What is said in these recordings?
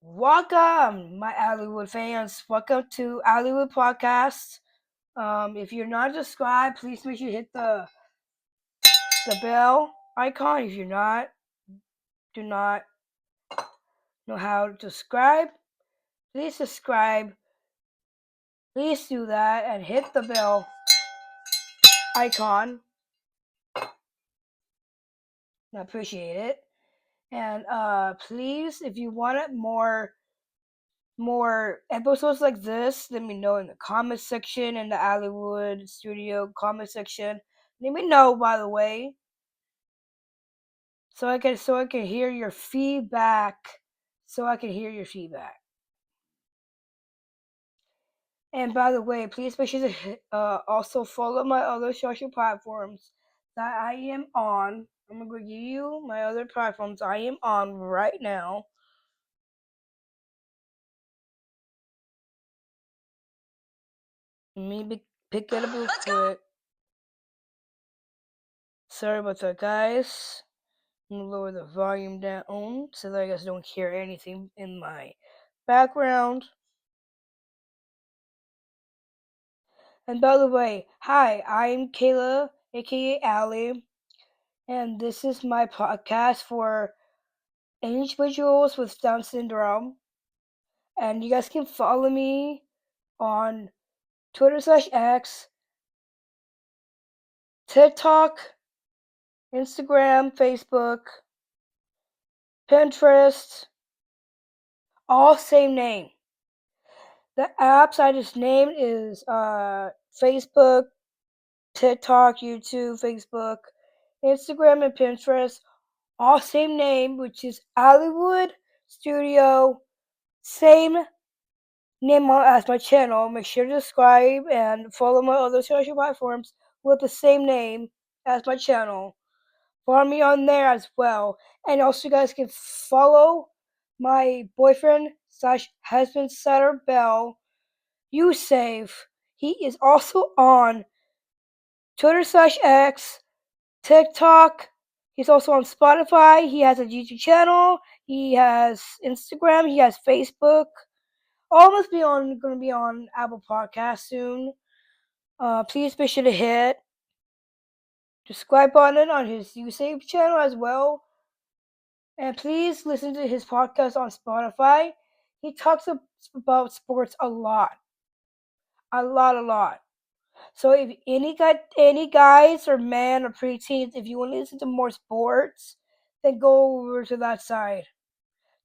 Welcome, my Hollywood fans. Welcome to Hollywood Podcast. If you're not subscribed, please make sure you hit the bell icon. If you're not, do not know how to subscribe, please subscribe. Please do that and hit the bell icon. I appreciate it. And please, if you wanted more episodes like this, let me know in the comment section in the Hollywood Studio comment section. Let me know, by the way, so I can hear your feedback. So I can hear your feedback. And by the way, please make sure to also follow my other social platforms that I am on. I'm gonna give you my other platforms I am on right now. Let me pick it up real quick. Sorry about that, guys. I'm gonna lower the volume down so that you guys don't hear anything in my background. And by the way, hi, I'm Kayla, aka Allie, and this is my podcast for individuals with Down syndrome. And you guys can follow me on Twitter/X, TikTok, Instagram, Facebook, Pinterest, all same name. The apps I just named is Facebook, TikTok, YouTube, Facebook, Instagram, and Pinterest. All same name, which is Hollywood Studio. Same name as my channel. Make sure to subscribe and follow my other social platforms with the same name as my channel. Follow me on there as well. And also, you guys can follow my boyfriend/husband Sutter Bell. You save. He is also on Twitter/X, TikTok. He's also on Spotify. He has a YouTube channel. He has Instagram. He has Facebook. Almost going to be on Apple Podcasts soon. Please be sure to hit the subscribe button on his YouTube channel as well. And please listen to his podcast on Spotify. He talks about sports a lot. A lot. So if any guys or men or preteens, if you want to listen to more sports, then go over to that side,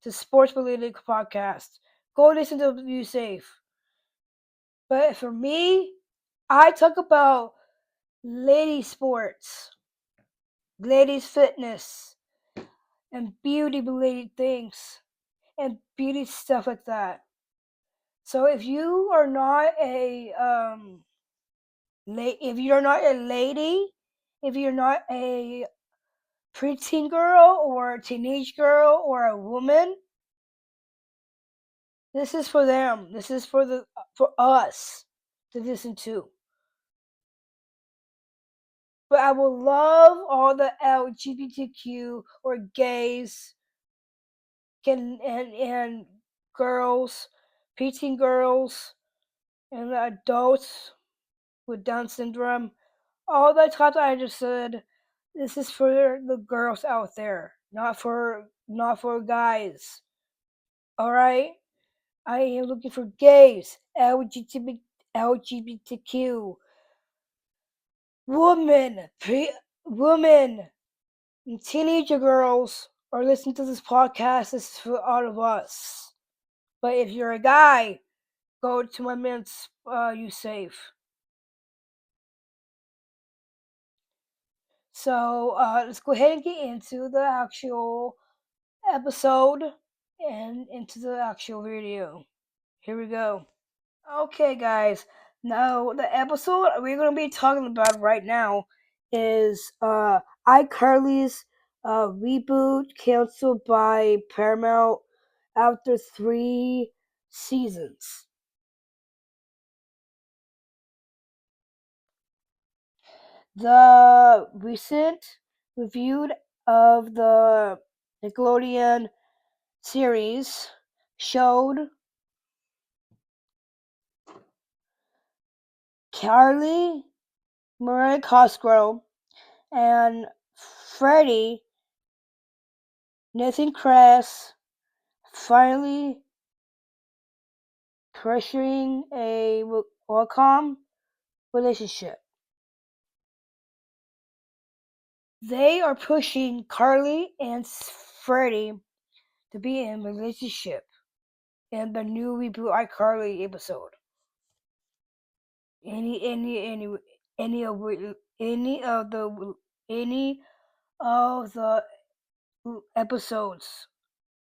to sports related podcast. Go listen to You Safe. But for me, I talk about lady sports, ladies fitness, and beauty related things, and beauty stuff like that. So if you are not if you're not a lady, if you're not a preteen girl or a teenage girl or a woman, this is for them. This is for us to listen to. But I will love all the LGBTQ or gays and girls, preteen girls, and the adults with Down syndrome. All the types I just said, this is for the girls out there, not for guys. All right, I am looking for gays, LGBTQ, women, and teenager girls are listening to this podcast. This is for all of us. But if you're a guy, go to my man's You Safe. So let's go ahead and get into the actual episode and into the actual video. Here we go. Okay, guys. Now, the episode we're going to be talking about right now is iCarly's reboot canceled by Paramount after 3 seasons. The recent review of the Nickelodeon series showed Carly, Mariah Cosgrove, and Freddie, Nathan Kress, finally pressuring a welcome relationship. They are pushing Carly and Freddie to be in a relationship in the new reboot iCarly episode. Any of the episodes,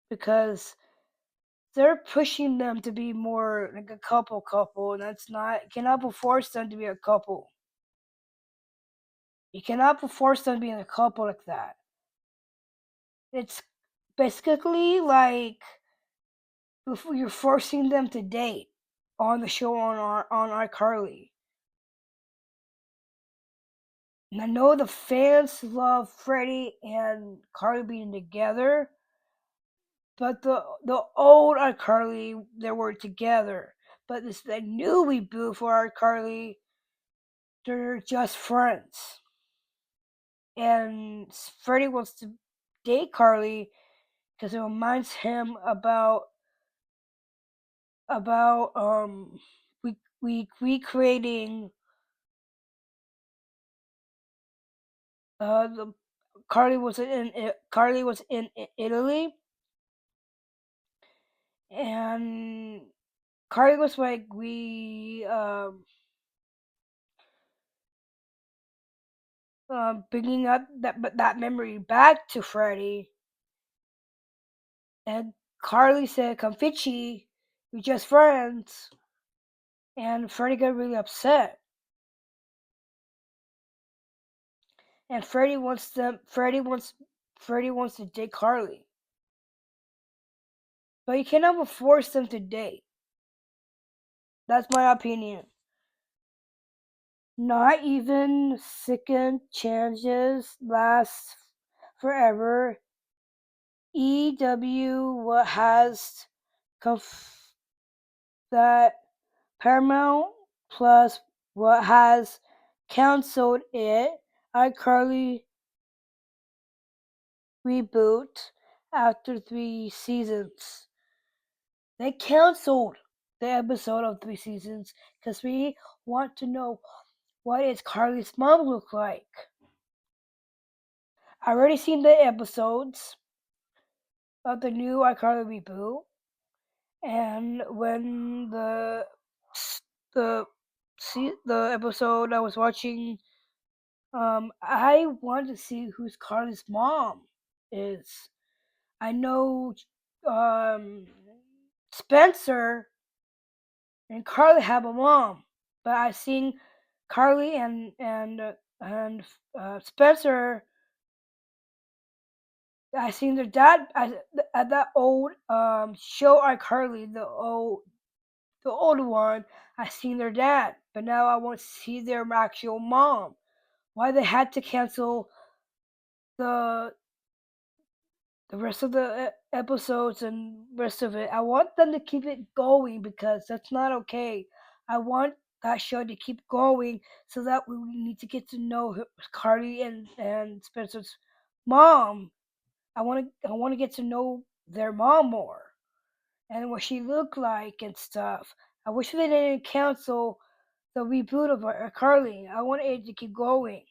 because they're pushing them to be more like a couple, and that's not, cannot force them to be a couple. You cannot force them to be in a couple like that. It's basically like you're forcing them to date on the show on iCarly. And I know the fans love Freddie and Carly being together, but the old iCarly, they were together. But this the new reboot for iCarly, they're just friends. And Freddie wants to date Carly because it reminds him about we recreating the Carly was in Italy, and Carly was like bringing up that memory back to Freddie, and Carly said, "Confici, we're just friends," and Freddie got really upset, and Freddie wants to date Carly, but you cannot force them to date. That's my opinion. Not even second chances last forever. EW has that Paramount Plus what has cancelled it. iCarly reboot after 3 seasons. They cancelled the episode of 3 seasons because we want to know what is Carly's mom look like. I already seen the episodes of the new iCarly reboot, and when the the episode I was watching, I wanted to see who's Carly's mom is. I know Spencer and Carly have a mom, but I seen Carly and Spencer. I seen their dad at that old show iCarly, the old one. I seen their dad, but now I want to see their actual mom. Why they had to cancel the the rest of the episodes and rest of it. I want them to keep it going because that's not okay. I want that show to keep going so that we need to get to know Carly and Spencer's mom. I want to get to know their mom more and what she looked like and stuff. I wish they didn't cancel the reboot of Carly. I want it to keep going.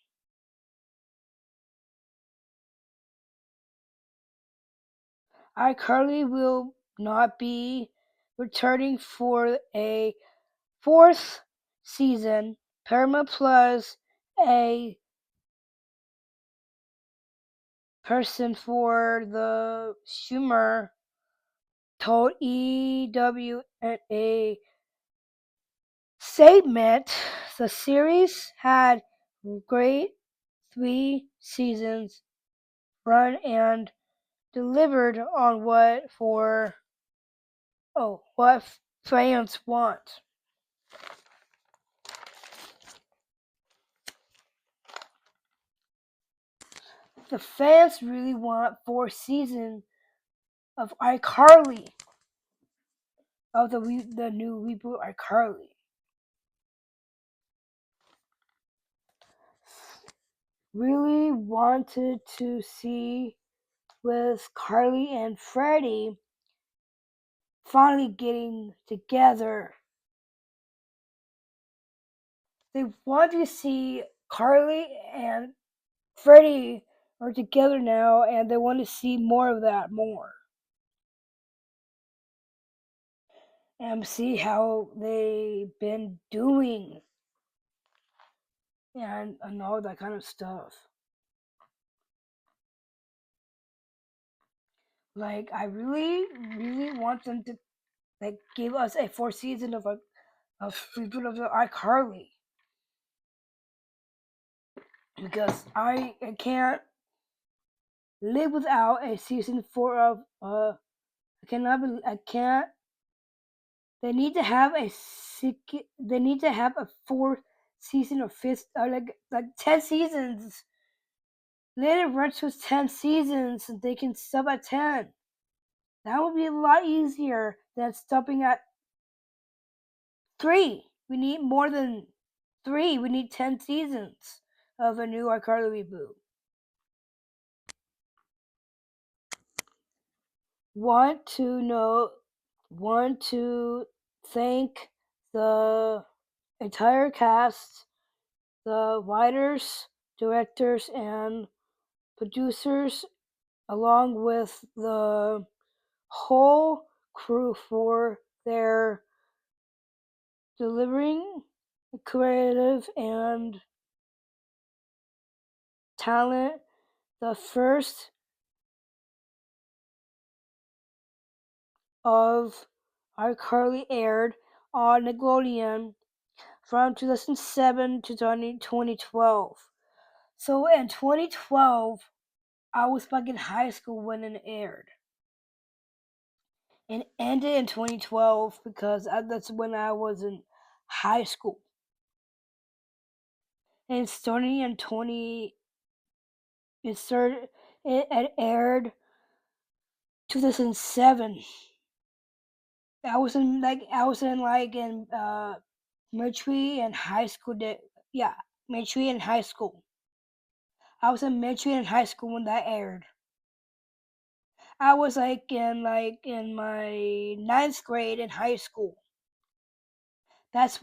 iCarly will not be returning for a fourth season. Paramount Plus, a person for the Schumer, told EW in a statement the series had great 3 seasons run and delivered on what fans want. The fans really want 4 seasons of iCarly. of the new reboot iCarly. Really wanted to see with Carly and Freddie finally getting together. They wanted to see Carly and Freddie are together now, and they want to see more of that more. And see how they've been doing and all that kind of stuff. Like I really want them to like give us a fourth season of reboot of the iCarly, because I can't live without a season 4 of I can't. They need to have they need to have a fourth season or fifth or like 10 seasons. Let it run to 10 seasons and they can stop at 10. That would be a lot easier than stopping at 3. We need more than 3. We need 10 seasons of a new iCarly reboot. Want to thank the entire cast, the writers, directors, and producers, along with the whole crew for their delivering creative and talent. The first of iCarly aired on Nickelodeon from 2007 to 2012. So in 2012, I was back in high school when it aired. And ended in 2012 because that's when I was in high school. And starting in 20, it aired 2007. I was in like in Military and high school. Yeah, Military and high school. I was in Military and high school when that aired. I was in my ninth grade in high school. That's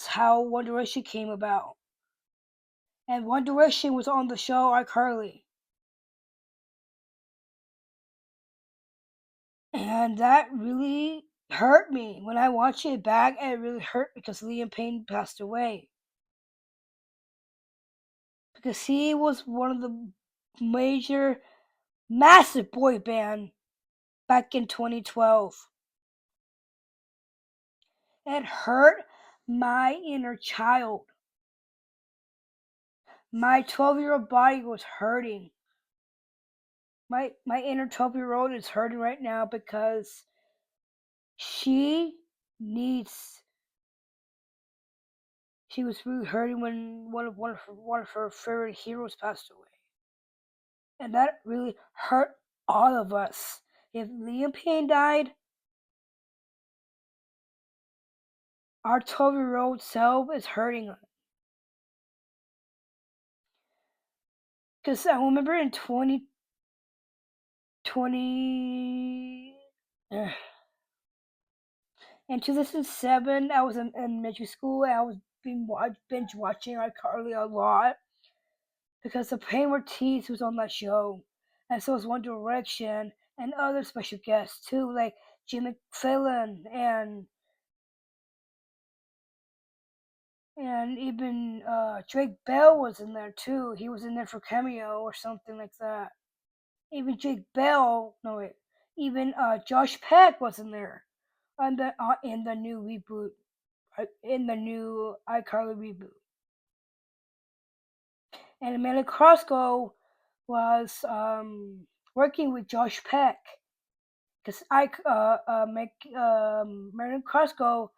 how One Direction came about. And One Direction was on the show iCarly. And that really hurt me. When I watched it back, it really hurt because Liam Payne passed away. Because he was one of the major, massive boy band back in 2012. It hurt my inner child. My 12-year-old body was hurting. My inner 12-year-old is hurting right now because she needs. She was really hurting when one of her favorite heroes passed away, and that really hurt all of us. If Liam Payne died, our 12-year-old self is hurting. Because I remember in 2020, in 2007, I was in elementary school and I was binge watching iCarly a lot because the Pain Ortiz was on that show, and so was One Direction and other special guests too, like Jimmy Fallon and even Drake Bell was in there too. He was in there for cameo or something like that. Even Jake Bell, no wait, even Josh Peck was in there, in the new reboot, in the new iCarly reboot. And Amanda Crosco was working with Josh Peck because Amanda Crosco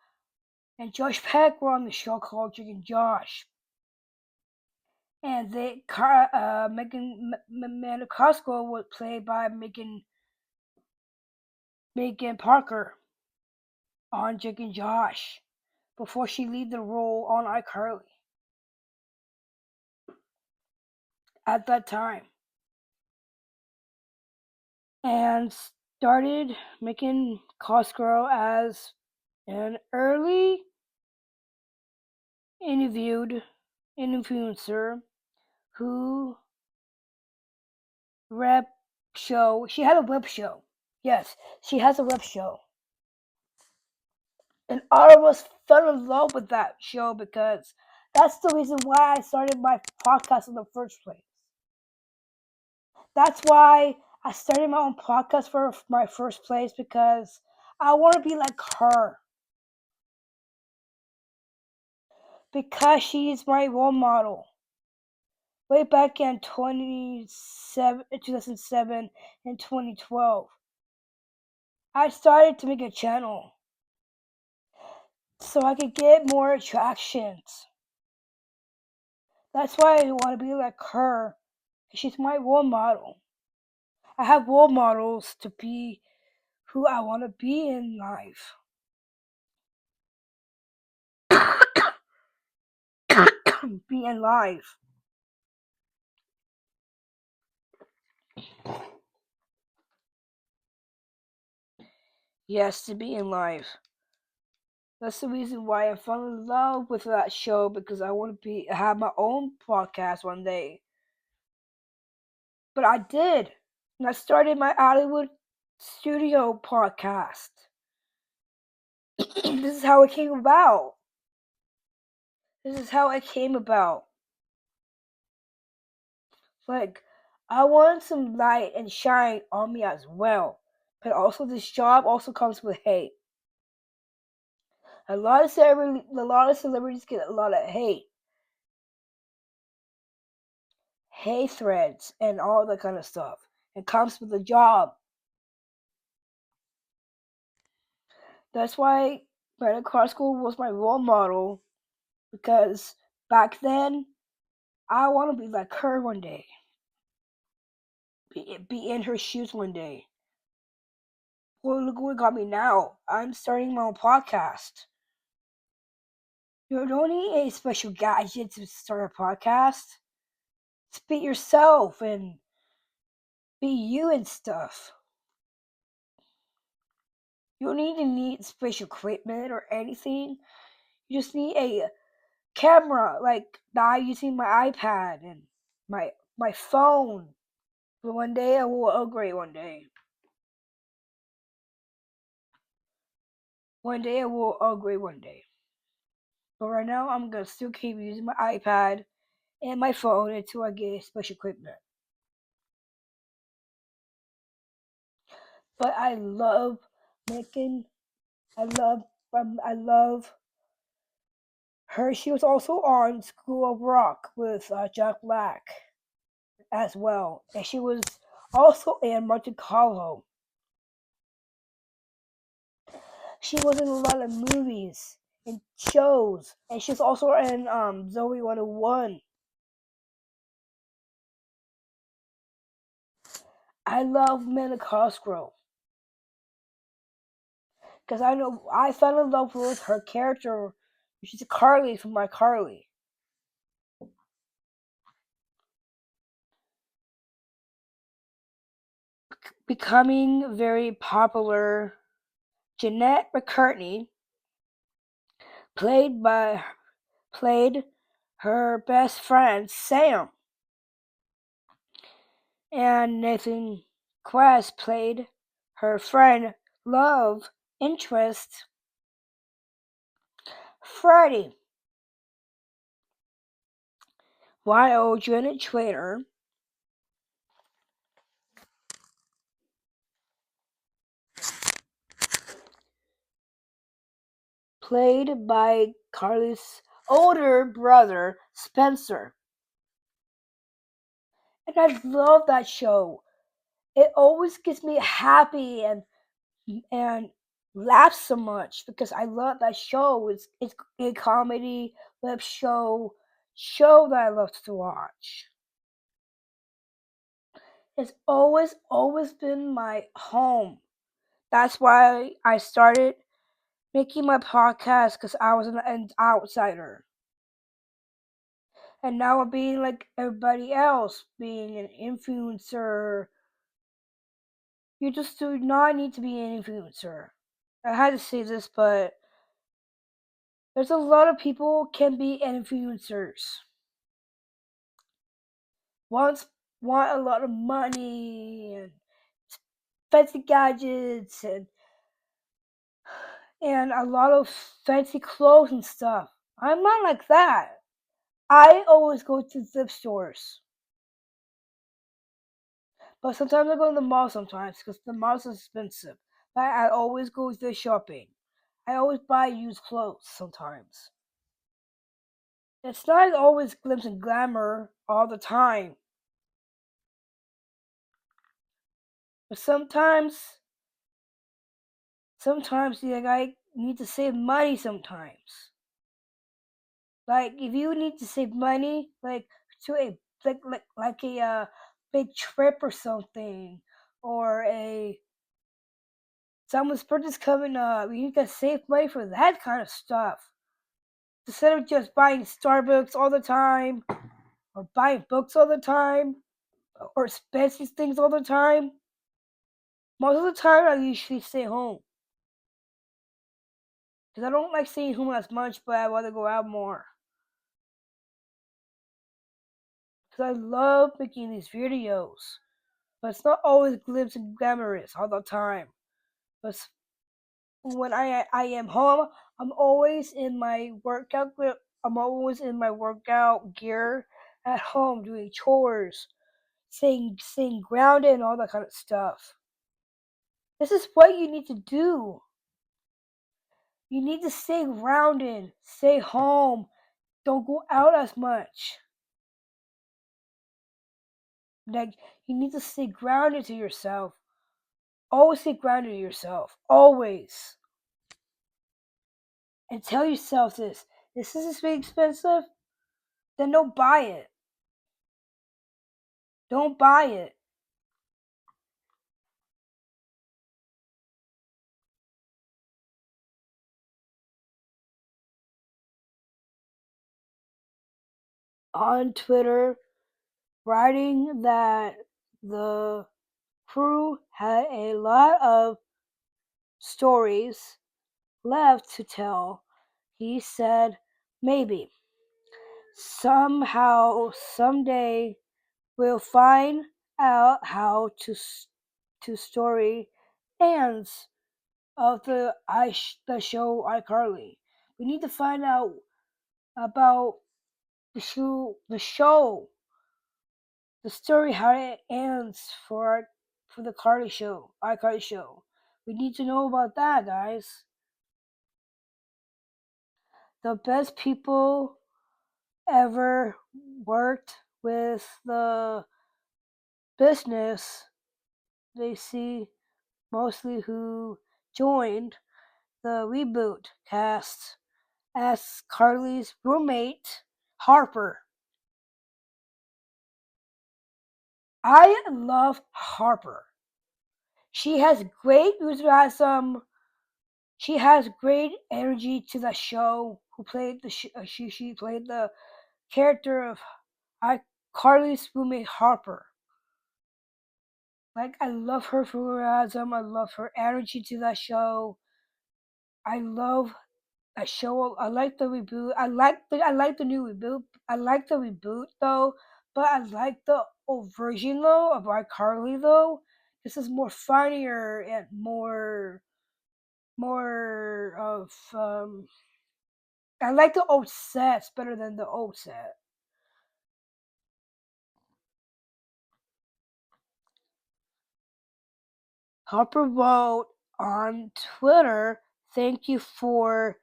and Josh Peck were on the show called Jake and Josh. And Amanda Crosco was played by Megan Parker. on Jake and Josh before she lead the role on iCarly at that time, and started making Cosgrove as an early interviewed influencer who rep show. She had a web show. Yes, she has a web show. And all of us fell in love with that show because that's the reason why I started my podcast in the first place. That's why I started my own podcast for my first place because I want to be like her. Because she's my role model. Way back in 2007 and 2012, I started to make a channel so I could get more attractions. That's why I want to be like her. She's my role model. I have role models to be who I want to be in life. Be in life. Yes, to be in life. That's the reason why I fell in love with that show because I want to have my own podcast one day. But I did. And I started my Hollywood studio podcast. This is how it came about. This is how it came about. Like, I wanted some light and shine on me as well. But also, this job also comes with hate. A lot of celebrities get a lot of hate threads, and all that kind of stuff. It comes with the job. That's why Brandon Carlisle was my role model because back then I want to be like her one day. Be in her shoes one day. Well, look what got me now. I'm starting my own podcast. You don't need a special gadget to start a podcast. Just be yourself and be you and stuff. You don't need special equipment or anything. You just need a camera, like now using my iPad and my phone. But one day I will upgrade. One day I will upgrade. One day. But right now I'm gonna still keep using my iPad and my phone until I get special equipment. But I love making. I love her. She was also on School of Rock with Jack Black as well, and she was also in Monte Carlo. She was in a lot of movies and shows, and she's also in Zoe 101. I love Mina Cosgrove because I know I fell in love with her character. She's Carly from iCarly. Becoming very popular, Jeanette McCurtney played by played her best friend Sam, and Nathan Quest played her friend love interest Freddie, while Janet Trainer played by Carly's older brother Spencer. And I love that show. It always gets me happy and laugh so much because I love that show. It's a comedy web show that I love to watch. It's always been my home. That's why I started making my podcast because I was an outsider. And now I'm being like everybody else, being an influencer. You just do not need to be an influencer. I had to say this, but there's a lot of people can be influencers. Want a lot of money and fancy gadgets and a lot of fancy clothes and stuff. I'm not like that. I always go to thrift stores. But sometimes I go to the mall sometimes because the mall's expensive. But I always go thrift shopping. I always buy used clothes sometimes. It's not always glimpse and glamour all the time. But sometimes you like, need to save money sometimes. Like if you need to save money, like to a like a big trip or something, or a someone's birthday's coming up, you need to save money for that kind of stuff. Instead of just buying Starbucks all the time, or buying books all the time, or expensive things all the time. Most of the time, I usually stay home. Because I don't like staying home as much, but I want to go out more. Because I love making these videos. But it's not always glimpse and glamorous all the time. But when I am home, I'm always in my workout grip. I'm always in my workout gear at home doing chores, staying grounded and all that kind of stuff. This is what you need to do. You need to stay grounded, stay home, don't go out as much. Like you need to stay grounded to yourself. Always stay grounded to yourself. Always. And tell yourself this. This is really expensive, then don't buy it. Don't buy it. On Twitter, writing that the crew had a lot of stories left to tell. He said, maybe, somehow, someday, we'll find out how to story ends of the show iCarly. We need to find out about the story, how it ends for the Carly show, iCarly show. We need to know about that, guys. The best people ever worked with the business. They see mostly who joined the reboot cast as Carly's roommate, Harper. I love Harper. She has great enthusiasm. She has great energy to the show. Who played the she played the character of Carly's roommate Harper. Like I love her enthusiasm. I love her energy to that show. I love that show. I like the reboot. I like the new reboot. I like the reboot though, but I like the old version though of iCarly though. This is more funnier and more of I like the old sets better than the old set. Harper wrote on Twitter, "Thank you for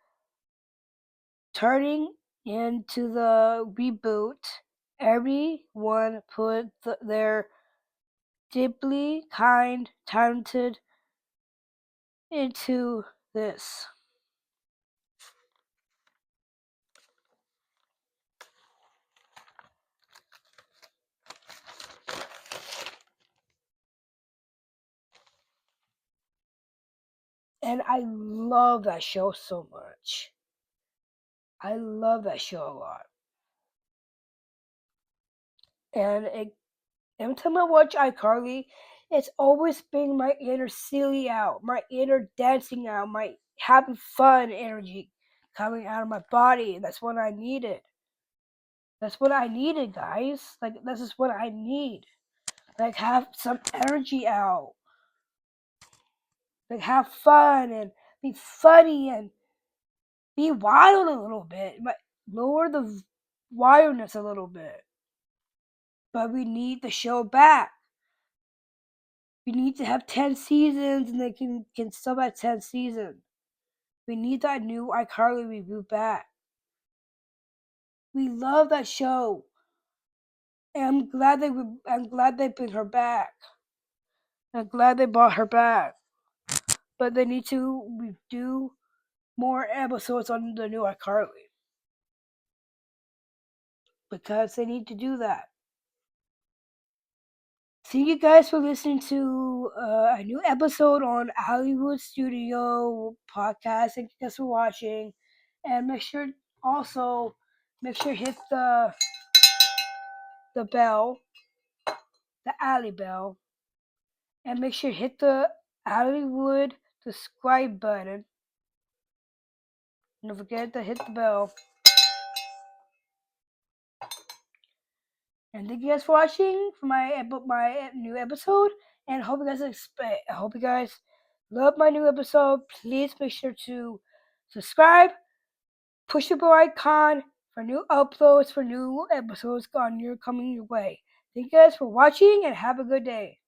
turning into the reboot. Everyone put their deeply kind, talented into this." And I love that show so much. I love that show a lot. And every time I watch iCarly, it's always bring my inner silly out, my inner dancing out, my having fun energy coming out of my body. And that's what I needed. That's what I needed, guys. Like, this is what I need. Like, have some energy out. Like, have fun and be funny and be wild a little bit. But lower the wildness a little bit. But we need the show back. We need to have 10 seasons and they can stop at 10 seasons. We need that new iCarly reboot back. We love that show. And I'm glad they bring her back. I'm glad they brought her back. But they need to do more episodes on the new iCarly. Because they need to do that. Thank you guys for listening to a new episode on Hollywood Studio podcast. Thank you guys for watching. And make sure hit the bell, the alley bell, and make sure hit the Hollywood subscribe button. Don't forget to hit the bell. And thank you guys for watching for my new episode. And I hope you guys love my new episode. Please make sure to subscribe, push the bell icon for new uploads, for new episodes coming your way. Thank you guys for watching and have a good day.